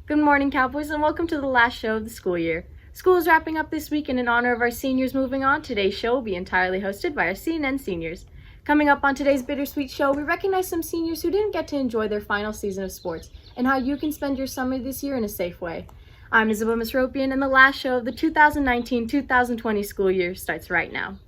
Good morning, Cowboys, and welcome to the last show of the school year. School is wrapping up this week, and in honor of our seniors moving on, today's show will be entirely hosted by our CNN seniors. Coming up on today's Bittersweet Show, we recognize some seniors who didn't get to enjoy their final season of sports and how you can spend your summer this year in a safe way. I'm Isabel Misropian, and the last show of the 2019-2020 school year starts right now.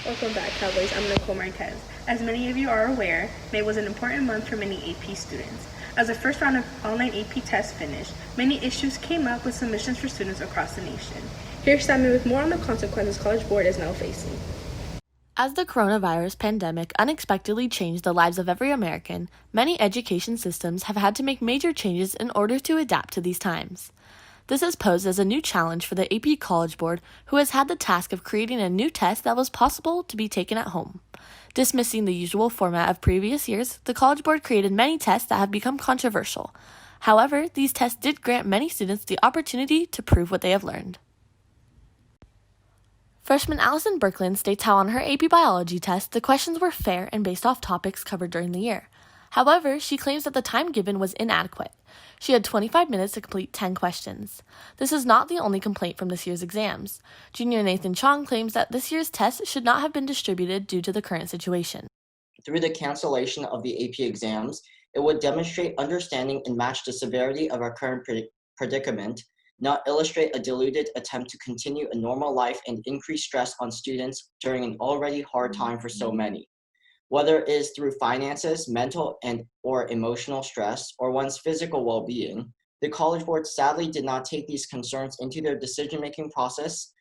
Welcome back, Cowboys. I'm Nicole Marquez. As many of you are aware, May was an important month for many AP students. As the first round of online AP tests finished, many issues came up with submissions for students across the nation. Here's Simon with more on the consequences College Board is now facing. As the coronavirus pandemic unexpectedly changed the lives of every American, many education systems have had to make major changes in order to adapt to these times. This has posed as a new challenge for the AP College Board, who has had the task of creating a new test that was possible to be taken at home. Dismissing the usual format of previous years, the College Board created many tests that have become controversial. However, these tests did grant many students the opportunity to prove what they have learned. Freshman Allison Birkeland states how on her AP Biology test, the questions were fair and based off topics covered during the year. However, she claims that the time given was inadequate. She had 25 minutes to complete 10 questions. This is not the only complaint from this year's exams. Junior Nathan Chong claims that this year's test should not have been distributed due to the current situation. Through the cancellation of the AP exams, it would demonstrate understanding and match the severity of our current predicament, not illustrate a diluted attempt to continue a normal life and increase stress on students during an already hard time for so many. Whether it is through finances, mental or emotional stress, or one's physical well-being, the College Board sadly did not take these concerns into their decision-making process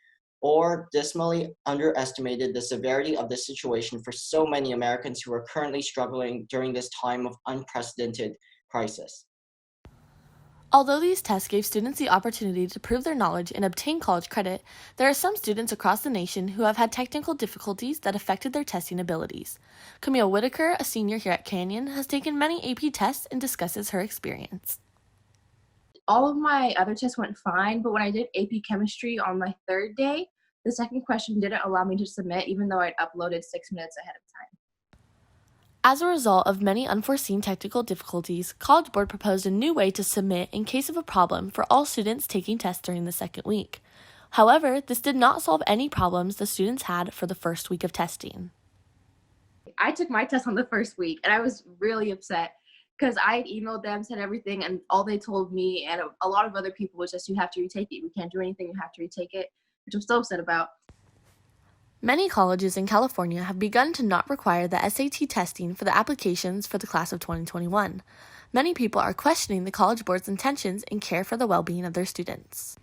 or dismally underestimated the severity of the situation for so many Americans who are currently struggling during this time of unprecedented crisis. Although these tests gave students the opportunity to prove their knowledge and obtain college credit, there are some students across the nation who have had technical difficulties that affected their testing abilities. Camille Whitaker, a senior here at Canyon, has taken many AP tests and discusses her experience. All of my other tests went fine, but when I did AP Chemistry on my third day, the second question didn't allow me to submit even though I'd uploaded 6 minutes ahead of time. As a result of many unforeseen technical difficulties, College Board proposed a new way to submit in case of a problem for all students taking tests during the second week. However, this did not solve any problems the students had for the first week of testing. I took my test on the first week, and I was really upset because I had emailed them, said everything, and all they told me and a lot of other people was just, you have to retake it. We can't do anything. You have to retake it, which I'm so upset about. Many colleges in California have begun to not require the SAT testing for the applications for the class of 2021. Many people are questioning the College Board's intentions and care for the well-being of their students.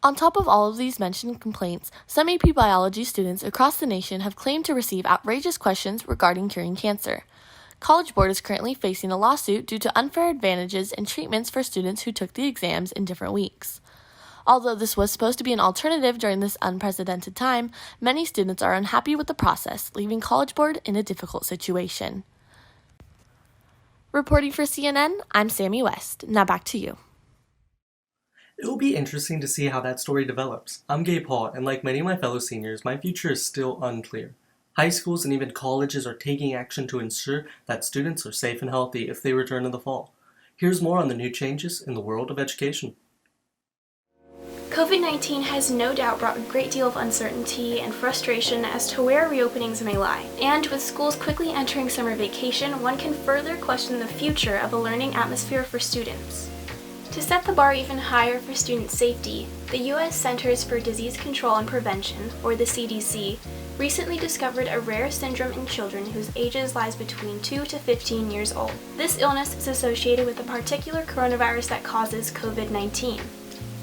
On top of all of these mentioned complaints, some AP Biology students across the nation have claimed to receive outrageous questions regarding curing cancer. College Board is currently facing a lawsuit due to unfair advantages and treatments for students who took the exams in different weeks. Although this was supposed to be an alternative during this unprecedented time, many students are unhappy with the process, leaving College Board in a difficult situation. Reporting for CNN, I'm Sammy West. Now back to you. It will be interesting to see how that story develops. I'm Gabe Paul, and like many of my fellow seniors, my future is still unclear. High schools and even colleges are taking action to ensure that students are safe and healthy if they return in the fall. Here's more on the new changes in the world of education. COVID-19 has no doubt brought a great deal of uncertainty and frustration as to where reopenings may lie. And with schools quickly entering summer vacation, one can further question the future of a learning atmosphere for students. To set the bar even higher for student safety, the U.S. Centers for Disease Control and Prevention, or the CDC, recently discovered a rare syndrome in children whose ages lies between 2 to 15 years old. This illness is associated with a particular coronavirus that causes COVID-19.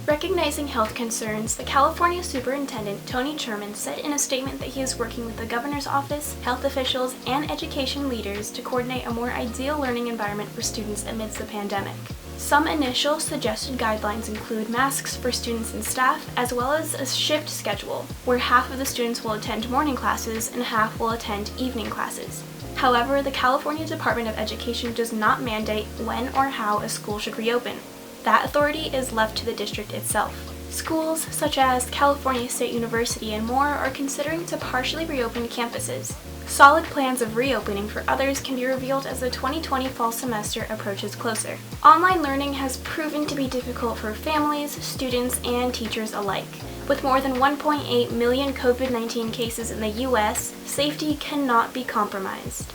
Recognizing health concerns, the California Superintendent Tony Sherman said in a statement that he is working with the governor's office, health officials, and education leaders to coordinate a more ideal learning environment for students amidst the pandemic. Some initial suggested guidelines include masks for students and staff, as well as a shift schedule, where half of the students will attend morning classes and half will attend evening classes. However, the California Department of Education does not mandate when or how a school should reopen. That authority is left to the district itself. Schools such as California State University and more are considering to partially reopen campuses. Solid plans of reopening for others can be revealed as the 2020 fall semester approaches closer. Online learning has proven to be difficult for families, students, and teachers alike. With more than 1.8 million COVID-19 cases in the U.S., safety cannot be compromised.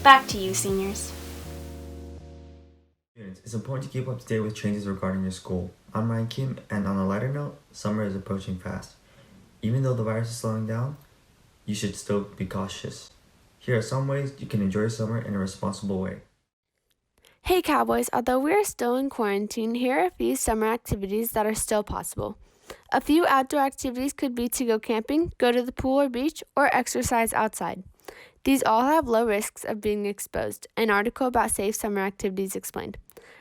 Back to you, seniors. It's important to keep up to date with changes regarding your school. I'm Ryan Kim, and on a lighter note, summer is approaching fast. Even though the virus is slowing down, you should still be cautious. Here are some ways you can enjoy summer in a responsible way. Hey Cowboys, although we are still in quarantine, here are a few summer activities that are still possible. A few outdoor activities could be to go camping, go to the pool or beach, or exercise outside. These all have low risks of being exposed. An article about safe summer activities explained.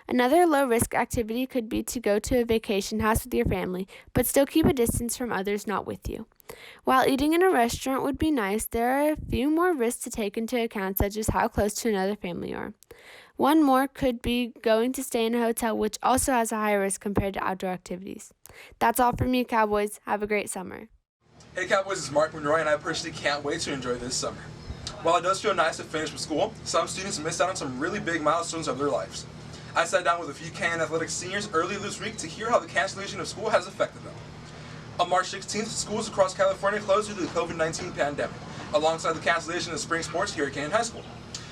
Another low-risk activity could be to go to a vacation house with your family, but still keep a distance from others not with you. While eating in a restaurant would be nice, there are a few more risks to take into account, such as how close to another family you are. One more could be going to stay in a hotel, which also has a higher risk compared to outdoor activities. That's all from me, Cowboys. Have a great summer. Hey Cowboys, it's Mark Monroy, and I personally can't wait to enjoy this summer. While it does feel nice to finish with school, some students missed out on some really big milestones of their lives. I sat down with a few Canyon Athletics seniors earlier this week to hear how the cancellation of school has affected them. On March 16th, schools across California closed due to the COVID-19 pandemic, alongside the cancellation of spring sports here at Canyon High School.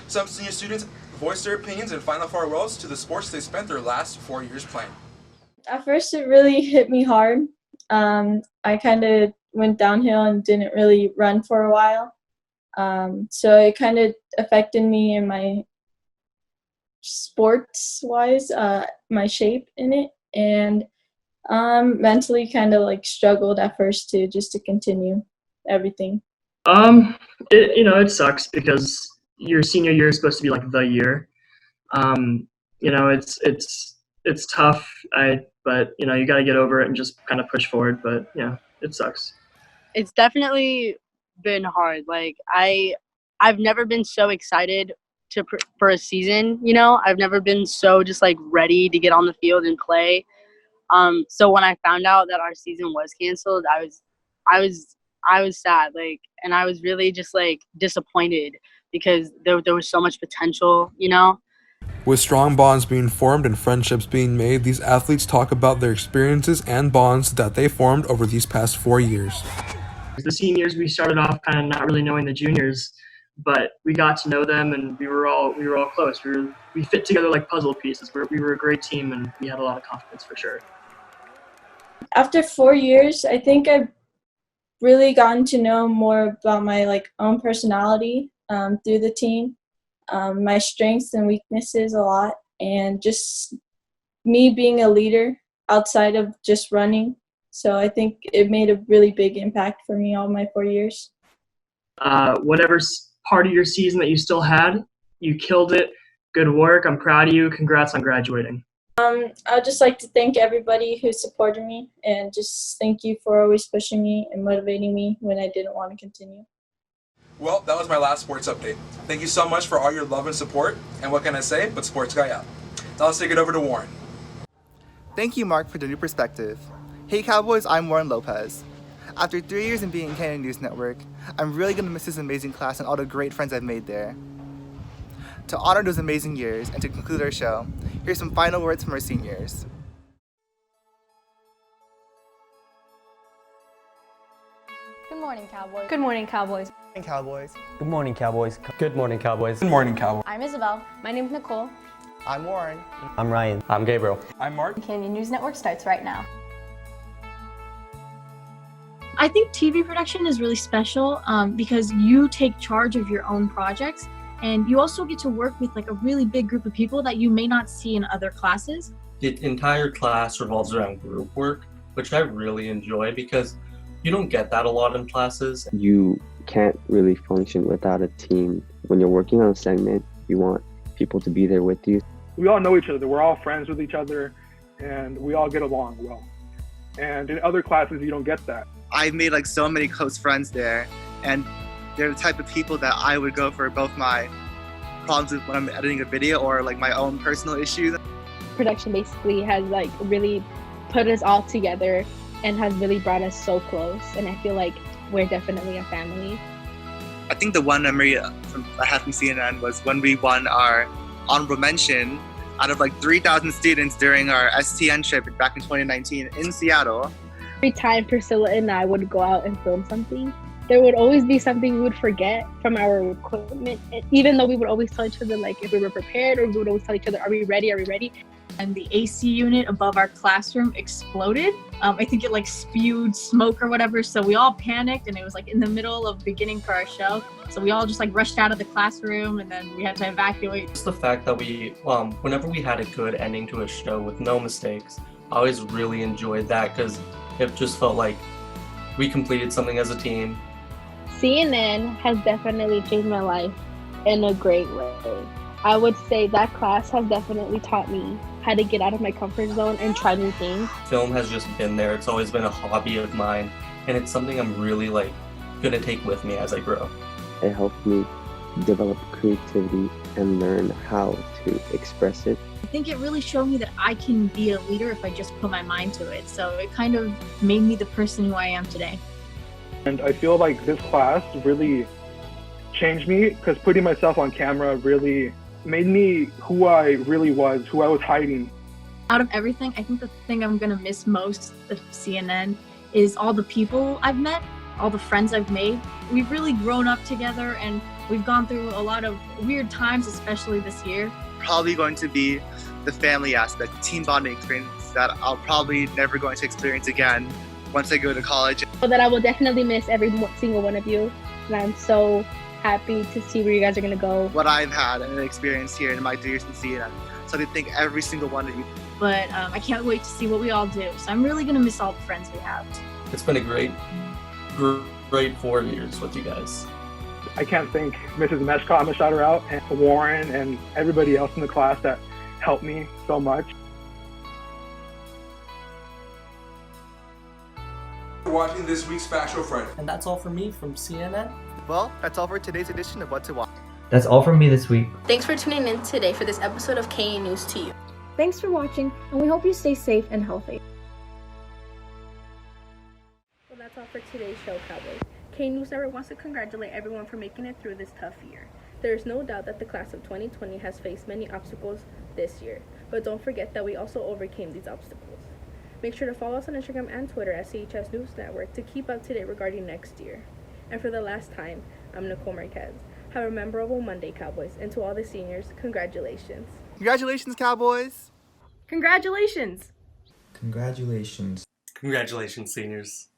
Some senior students voiced their opinions and final farewells to the sports they spent their last 4 years playing. At first, it really hit me hard. I kind of went downhill and didn't really run for a while. So it kind of affected me in my sports-wise, my shape in it, and mentally kind of like struggled at first to continue everything. It sucks because your senior year is supposed to be like the year. It's tough. But you got to get over it and just kind of push forward. But yeah, it sucks. It's definitely been hard. Like I've never been so excited for a season. I've never been so just like ready to get on the field and play. So when I found out that our season was canceled, I was sad, and I was really just disappointed because there was so much potential, With strong bonds being formed and friendships being made, these athletes talk about their experiences and bonds that they formed over these past 4 years. The seniors, we started off kind of not really knowing the juniors, but we got to know them, and we were all close. We fit together like puzzle pieces. We were a great team, and we had a lot of confidence for sure. After 4 years, I think I've really gotten to know more about my own personality through the team, my strengths and weaknesses a lot, and just me being a leader outside of just running. So I think it made a really big impact for me all my 4 years. Whatever part of your season that you still had, you killed it. Good work. I'm proud of you. Congrats on graduating. I would just like to thank everybody who supported me, and just thank you for always pushing me and motivating me when I didn't want to continue. Well, that was my last sports update. Thank you so much for all your love and support, and what can I say but sports guy out. Now let's take it over to Warren. Thank you, Mark, for the new perspective. Hey Cowboys, I'm Warren Lopez. After 3 years in being in Canyon News Network, I'm really going to miss this amazing class and all the great friends I've made there. To honor those amazing years and to conclude our show, here's some final words from our seniors. Good morning, Cowboys. Good morning, Cowboys. Good morning, Cowboys. Good morning, Cowboys. Good morning, Cowboys. Good morning, Cowboys. I'm Isabel. My name's Nicole. I'm Warren. I'm Ryan. I'm Gabriel. I'm Mark. Canyon News Network starts right now. I think TV production is really special because you take charge of your own projects, and you also get to work with a really big group of people that you may not see in other classes. the entire class revolves around group work, which I really enjoy because you don't get that a lot in classes. You can't really function without a team. When you're working on a segment, you want people to be there with you. We all know each other. We're all friends with each other, and we all get along well. And in other classes, you don't get that. I've made like so many close friends there, and they're the type of people that I would go for both my problems with when I'm editing a video or like my own personal issues. Production basically has like really put us all together and has really brought us so close, and I feel like we're definitely a family. I think the one memory I had from CNN was when we won our honorable mention out of like 3,000 students during our STN trip back in 2019 in Seattle. Every time Priscilla and I would go out and film something, there would always be something we would forget from our equipment, even though we would always tell each other like if we were prepared, or we would always tell each other, are we ready, are we ready? And the AC unit above our classroom exploded. I think it like spewed smoke or whatever, so we all panicked, and it was like in the middle of beginning for our show, so we all just like rushed out of the classroom, and then we had to evacuate. Just the fact that we, whenever we had a good ending to a show with no mistakes, I always really enjoyed that because it just felt like we completed something as a team. CNN has definitely changed my life in a great way. I would say that class has definitely taught me how to get out of my comfort zone and try new things. Film has just been there. It's always been a hobby of mine, and it's something I'm really gonna take with me as I grow. It helped me develop creativity and learn how to express it. I think it really showed me that I can be a leader if I just put my mind to it. So it kind of made me the person who I am today. And I feel like this class really changed me because putting myself on camera really made me who I really was, who I was hiding. Out of everything, I think the thing I'm gonna miss most of CNN is all the people I've met, all the friends I've made. We've really grown up together, and we've gone through a lot of weird times, especially this year. Probably going to be the family aspect, the team bonding experience that I'll probably never going to experience again once I go to college. So that I will definitely miss every single one of you, and I'm so happy to see where you guys are gonna go. What I've had and experienced here in my 3 years in CNN. So I thank every single one of you. But I can't wait to see what we all do. So I'm really gonna miss all the friends we have. It's been a great 4 years with you guys. I can't thank Mrs. Meshkot, I'm gonna shout her out, and Warren and everybody else in the class that helped me so much. Watching this week's Fact Show Friday. And that's all from me from CNN. Well, that's all for today's edition of What to Watch. That's all from me this week. Thanks for tuning in today for this episode of KU News to You. Thanks for watching, and we hope you stay safe and healthy. Well, that's all for today's show, Cowboys. KU News Network wants to congratulate everyone for making it through this tough year. There is no doubt that the class of 2020 has faced many obstacles this year, but don't forget that we also overcame these obstacles. Make sure to follow us on Instagram and Twitter at CHS News Network to keep up to date regarding next year. And for the last time, I'm Nicole Marquez. Have a memorable Monday, Cowboys, and to all the seniors, congratulations. Congratulations, Cowboys! Congratulations! Congratulations. Congratulations, seniors.